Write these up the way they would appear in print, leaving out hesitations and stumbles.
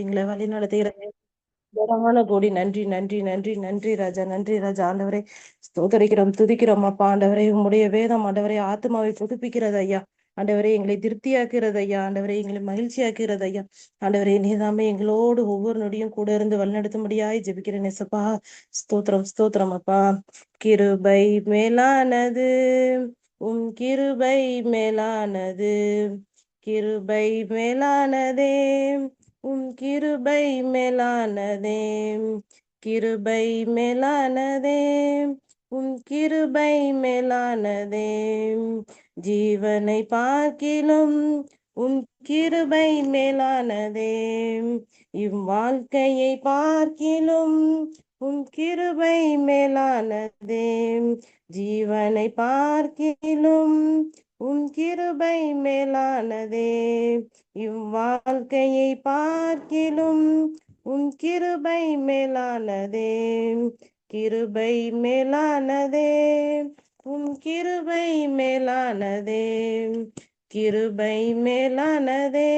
எங்களை வழி நடத்துகிற கோடான கோடி நன்றி நன்றி நன்றி நன்றி ராஜா, நன்றி ராஜா. ஆண்டவரை ஸ்தோத்தரிக்கிறோம், துதிக்கிறோம் அப்பா. ஆண்டவரை உம்முடைய வேதம் ஆண்டவரை ஆத்மாவை புதுப்பிக்கிறது ஐயா. ஆண்டவரை எங்களை திருப்தியாக்குறது ஐயா. ஆண்டவரை எங்களை மகிழ்ச்சியாக்குறது ஐயா. ஆண்டவரை நீதாமே எங்களோடு ஒவ்வொரு நொடியும் கூட இருந்து வழிநடத்தும்படியாய் ஜெபிக்கிறேன் எசப்பா. ஸ்தோத்திரம் ஸ்தோத்திரம் அப்பா. கிருபை மேலானது, கிருபை மேலானது, கிருபை மேலானதே, கிருபை மேலானதே, கிருபை மேலானதே, கிருபை மேலானதே. ஜீவனை பார்க்கிலும் கிருபை மேலானதே, இவ்வாழ்க்கையை பார்க்கிலும் கிருபை மேலானதே. ஜீவனை பார்க்கிலும் கிருபை மேலானதே, இவ்வாழ்க்கையை பார்க்கிலும் கிருபை மேலானதே. கிருபை மேலானதே, கிருபை மேலானதே, கிருபை மேலானதே,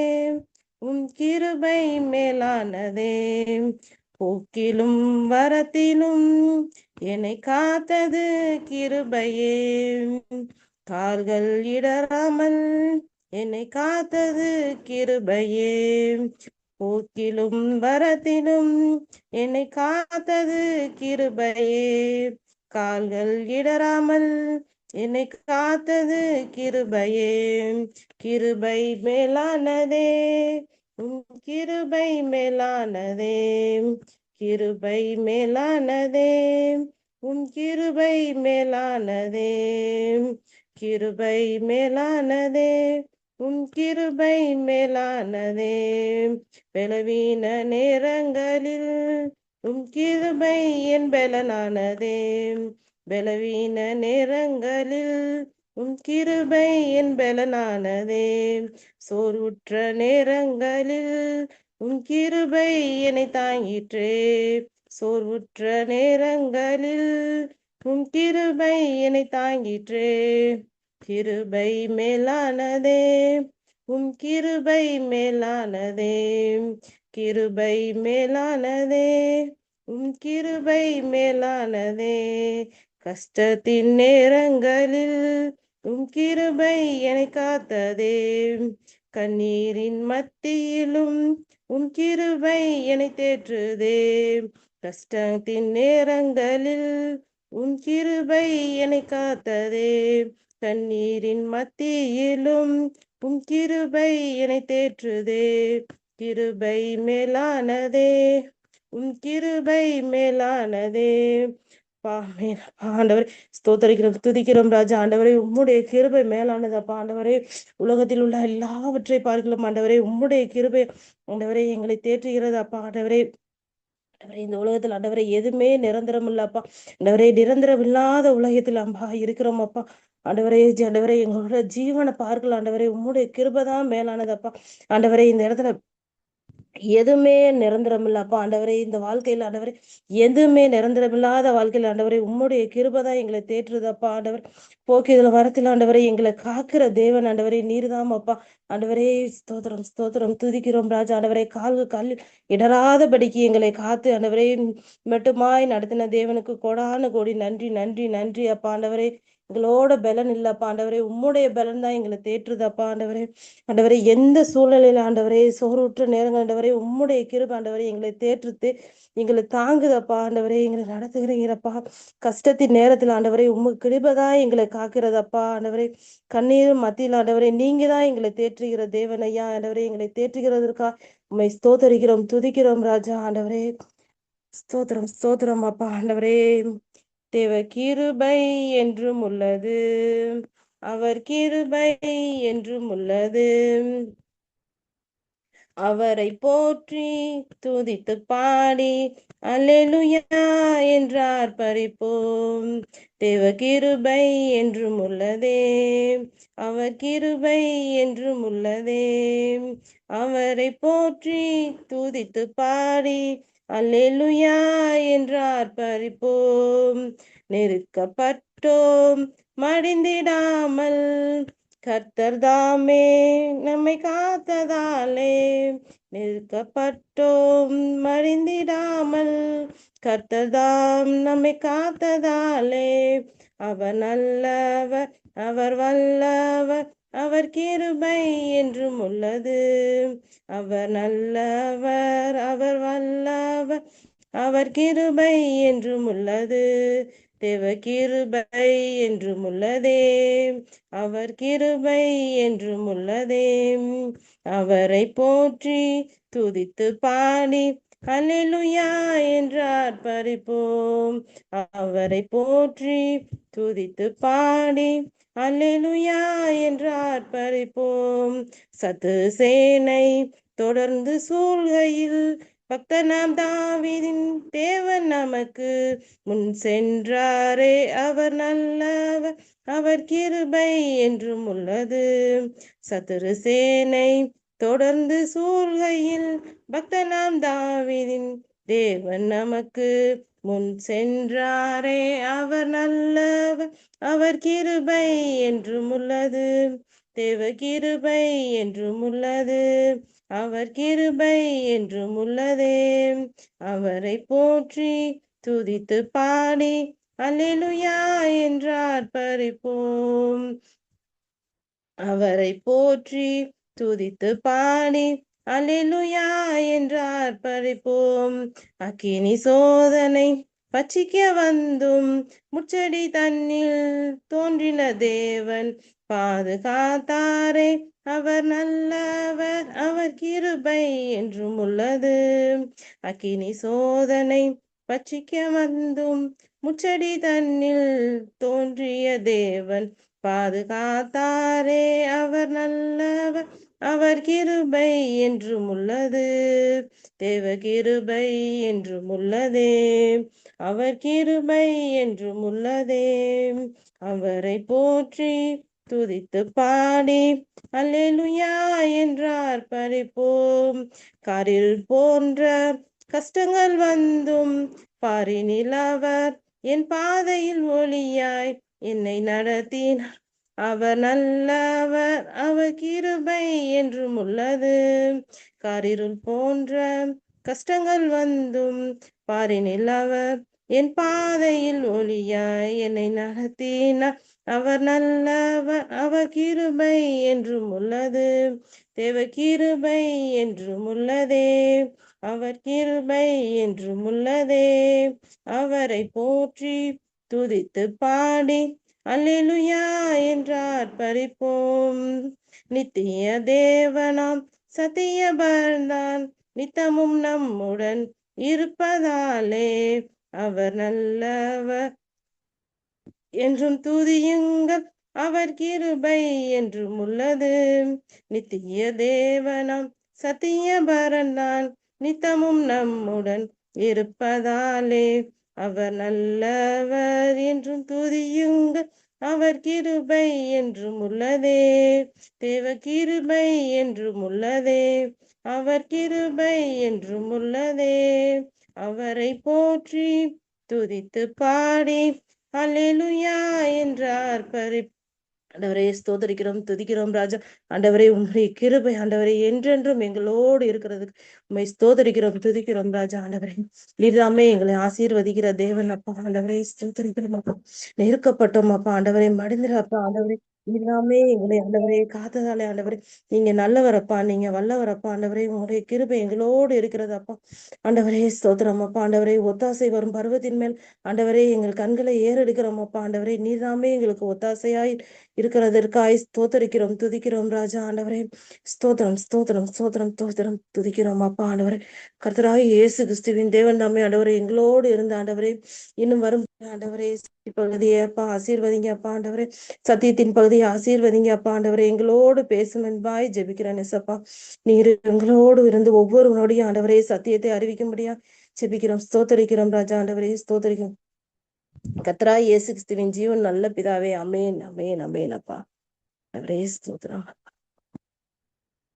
கிருபை மேலானதே. போக்கிலும் வரத்திலும் என்னை காத்தது கிருபையே, கால்கள் இடராமல் என்னை காத்தது கிருபையே. போக்கிலும் வரத்திலும் என்னை காத்தது கிருபையே, கால்கள் இடராமல் என்னை காத்தது கிருபையே. கிருபை மேலானதே, கிருபை மேலானதே, கிருபை மேலானதே, கிருபை மேலானதே, கிருபை மேலானதே, கிருபை மேலானதே. பலவீன நேரங்களில் கிருபை என் பலனானதே, பலவீன நேரங்களில் கிருபை என் பலனானதே. சோர்வுற்ற நேரங்களில் கிருபை என்னை தாங்கிற்றே, சோர்வுற்ற நேரங்களில் கிருபை என்னை தாங்கிற்றே. கிருபை மேலானதே, கிருபை மேலானதே, கிருபை மேலானதே, கிருபை மேலானதே. கஷ்டத்தின் நேரங்களில் கிருபை என்னை காத்ததே, கண்ணீரின் மத்தியிலும் கிருபை என்னை தேற்றுதே. கஷ்டத்தின் நேரங்களில் கிருபை என்னை காத்ததே, கண்ணீரின் மத்தியிலும் கிருபை என்னை தேற்றுதே. கிருபை மேலானதே, கிருபை மேலானதே. ஆண்டவரை ஸ்தோத்தரிக்கிறோம், துதிக்கிறோம் ராஜா. ஆண்டவரை உம்முடைய கிருபை மேலானதப்பா. ஆண்டவரே உலகத்தில் உள்ள எல்லாவற்றை பார்க்கலாம் ஆண்டவரே, உம்முடைய கிருபை ஆண்டவரை எங்களை தேற்றுகிறது அப்பா. ஆண்டவரே இந்த உலகத்தில் ஆண்டவரை எதுவுமே நிரந்தரம் இல்லப்பா. ஆண்டவரே நிரந்தரம் இல்லாத உலகத்தில் அம்பா இருக்கிறோம் அப்பா. ஆண்டவரே ஆண்டவரே எங்களோட ஜீவனை பார்க்கலாம் ஆண்டவரே, உம்முடைய கிருபை மேலானதப்பா. ஆண்டவரே இந்த இடத்துல எதுவுமே நிரந்தரம் இல்லப்பா. ஆண்டவரே இந்த வாழ்க்கையில ஆண்டவரே எதுவுமே நிரந்தரம் இல்லாத வாழ்க்கையில ஆண்டவரே உம்முடைய கிருபைதான் எங்களை தேற்றுதப்பா. ஆண்டவர் போக்கியதுல வரத்தில் ஆண்டவரை எங்களை காக்கிற தேவன் ஆண்டவரே நீர்தாம் அப்பா. ஆண்டவரே ஸ்தோத்திரம் ஸ்தோத்திரம், துதிக்கிறோம் ராஜா. ஆண்டவரே கால் இடராதபடிக்கு எங்களை காத்து ஆண்டவரே மட்டுமாய் நடத்தின தேவனுக்கு கோடான கோடி நன்றி நன்றி நன்றி அப்பா. ஆண்டவரே எங்களோட பலன் இல்லப்பா. ஆண்டவரே உம்முடைய பலன் தான் எங்களை தேற்றுதப்பா. ஆண்டவரே ஆண்டவரே எந்த சூழ்நிலையில ஆண்டவரே சோர்வுற்ற நேரங்கள் ஆண்டவரே உம்முடைய கிருபை ஆண்டவரே எங்களை தேற்றுத்து எங்களை தாங்குதப்பா. ஆண்டவரே எங்களை நடத்துகிறீங்கப்பா. கஷ்டத்தின் நேரத்தில் ஆண்டவரே உம்மு கிருபைதான் எங்களை காக்கிறதப்பா. ஆண்டவரே கண்ணீர் மத்தியில் ஆண்டவரே நீங்க தான் எங்களை தேற்றுகிற தேவனையா. ஆண்டவரே எங்களை தேற்றுகிறதற்கா உண்மை ஸ்தோத்தரிக்கிறோம், துதிக்கிறோம் ராஜா. ஆண்டவரே ஸ்தோத்திரம் ஸ்தோத்திரம் அப்பா. ஆண்டவரே தேவ கிருபை என்றும் உள்ளது, அவர் கிருபை என்றும் உள்ளது, அவரை போற்றி துதித்து பாடி அல்லேலூயா என்றார் பறிப்போம். தேவ கிருபை என்றும் உள்ளதே, அவர் கிருபை என்றும் உள்ளதே, அவரை போற்றி துதித்து பாடி அல்லேலூயா என்றார் பறிப்போம். நெருக்கப்பட்டோம் மடிந்திடாமல், கர்த்தர் தாமே நம்மை காத்ததாலே நிற்கப்பட்டோம் மறிந்திடாமல். கர்த்தர் தாம் நம்மை காத்ததாலே அவர் நல்லவர், அவர் வல்லவர், அவர் கிருபை என்றும் உள்ளது. அவர் நல்லவர், அவர் வல்லவர், அவர் கிருபை என்றும் உள்ளது. தேவ கிருபை என்றும் உள்ளதே, அவர் கிருபை என்றும் உள்ளதே. அவரை போற்றி துதித்து பாடி அல்லேலூயா என்று ஆர்ப்பரிப்போம். அவரை போற்றி துதித்து பாடி அல்லேலூயா என்று ஆர்ப்பரிப்போம். சத்து சேனை தொடர்ந்து சூழ்கையில் பக்தனாம் தாவீதின் தேவன் நமக்கு முன் சென்றாரே. அவர் நல்லவர், அவர் கிருபை என்றும் உள்ளது. சத்துரு சேனை தொடர்ந்து சூழ்கையில் பக்தனாம் தாவீதின் தேவன் நமக்கு முன் சென்றாரே. அவர் நல்லவர், அவர் கிருபை என்றும் உள்ளது. தேவ கிருபை என்றும் உள்ளது, அவர் கிருபை என்றும் உள்ளதே. அவரை போற்றி துதித்து பாடி அல்லேலூயா என்று ஆர்ப்பரிப்போம். அவரை போற்றி துதித்து பாடி அல்லேலூயா என்று ஆர்ப்பரிப்போம். அக்கினி சோதனை பச்சிக்க வந்தும் முச்சடி தன்னில் தோன்றின தேவன் பாதுகாத்தாரே. அவர் நல்லவர், அவர் கிருபை என்றும் உள்ளது. அக்கினி சோதனை பச்சிக்க வந்தும் முச்சடி தன்னில் தோன்றிய தேவன் பாதுகாத்தாரே. அவர் நல்லவர், அவர் கிருபை என்றும் உள்ளது. தேவ கிருபை என்றும் உள்ளதே, அவர் கிருபை என்றும் உள்ளதே. அவரை போற்றி துதித்து பாடி அல்லேலூயா என்று ஆர்ப்பரிப்போம். காரில் போன்ற கஷ்டங்கள் வந்தும் பாரினில் அவர் என் பாதையில் ஒளியாய் என்னை நடத்தினார். அவர் நல்லவர், அவர் கிருபை என்றும் உள்ளது. காரிருள் போன்ற கஷ்டங்கள் வந்தும் பாரினில் அவர் என் பாதையில் ஒளியாய் என்னை நடத்தினார். அவர் நல்லவர், அவர் கிருபை என்றும் உள்ளது. தேவ கிருபை என்றும் உள்ளதே, அவர் கிருபை என்றும் உள்ளதே. அவரை போற்றி துதித்து பாடி அல்லேலூயா என்று ஆர்ப்பரிப்போம். நித்திய தேவனாம் சத்திய பரதான் நித்தமும் நம்முடன் இருப்பதாலே அவர் நல்லவர் என்றும் துதியுங்கள், அவர் கிருபை என்றும் உள்ளது. நித்திய தேவனாம் சத்திய பரதான் நித்தமும் நம்முடன் இருப்பதாலே அவர் நல்லவர் என்றும் துதியுங்கள், அவர் கிருபை என்றும் உள்ளதே. தேவ கிருபை என்றும் உள்ளதே, அவர் கிருபை என்றும் உள்ளதே. அவரை போற்றி துதித்து பாடி அல்லேலூயா என்று ஆர்ப்பரிப்போம். ஆண்டவரே ஸ்தோத்தரிக்கிறோம், துதிக்கிறோம் ராஜா. ஆண்டவரே உம்முடைய கிருபை ஆண்டவரே என்றென்றும் எங்களோடு இருக்கிறதுக்கு உண்மை ஸ்தோத்தரிக்கிறோம், துதிக்கிறோம் ராஜா. ஆண்டவரே நீர்தாமே எங்களை ஆசீர்வதிக்கிற தேவன் அப்பா. ஆண்டவரே ஸ்தோத்தரிக்கிறோம் அப்பா. நெருக்கப்பட்டோம் அப்பா. ஆண்டவரே மடிந்திர அப்பா. ஆண்டவரே நீர்தாமே எங்களை ஆண்டவரே காத்ததாலே ஆண்டவரே நீங்க நல்லவரப்பா, நீங்க வல்லவரப்பா. ஆண்டவரே உங்களுடைய கிருபை எங்களோடு இருக்கிறது அப்பா. ஆண்டவரே ஸ்தோத்திரம் அப்பா. ஆண்டவரே ஒத்தாசை வரும் பருவத்தின் மேல் ஆண்டவரே எங்கள் கண்களை ஏறெடுக்கிறோம் அப்பா. ஆண்டவரே நீர்தாமே எங்களுக்கு ஒத்தாசையாய் இருக்கிறதற்காய் ஸ்தோத்தரிக்கிறோம், துதிக்கிறோம் ராஜா. ஆண்டவரே ஸ்தோத்திரம் ஸ்தோத்திரம் ஸ்தோத்திரம் ஸ்தோத்திரம் துதிக்கிறோம் அப்பா. ஆண்டவரே கர்த்தராய் இயேசு கிறிஸ்துவின் தேவன் தாமே ஆண்டவரே எங்களோடு இருந்த ஆண்டவரே இன்னும் வரும் ஆண்டவரே பகுதியை அப்பா ஆசீர்வதிங்க அப்பா. ஆண்டவரே சத்தியத்தின் பகுதியை ஆசீர்வதிங்க அப்பா. ஆண்டவரே எங்களோடு பேசும் என்பாய் ஜெபிக்கிறேன் எசப்பா. நீர் எங்களோடு இருந்து ஒவ்வொரு நொடியும் ஆண்டவரே சத்தியத்தை அறிவிக்கும்படியா ஜெபிக்கிறோம், ஸ்தோத்தரிக்கிறோம் ராஜா. ஆண்டவரே ஸ்தோத்தரிக்கிறோம். கர்த்தராய் இயேசு கிறிஸ்துவின் ஜீவன் நல்ல பிதாவே. அமேன் அமேன் அமேன் அப்பா. ஆண்டவரே ஸ்தோத்திரம்.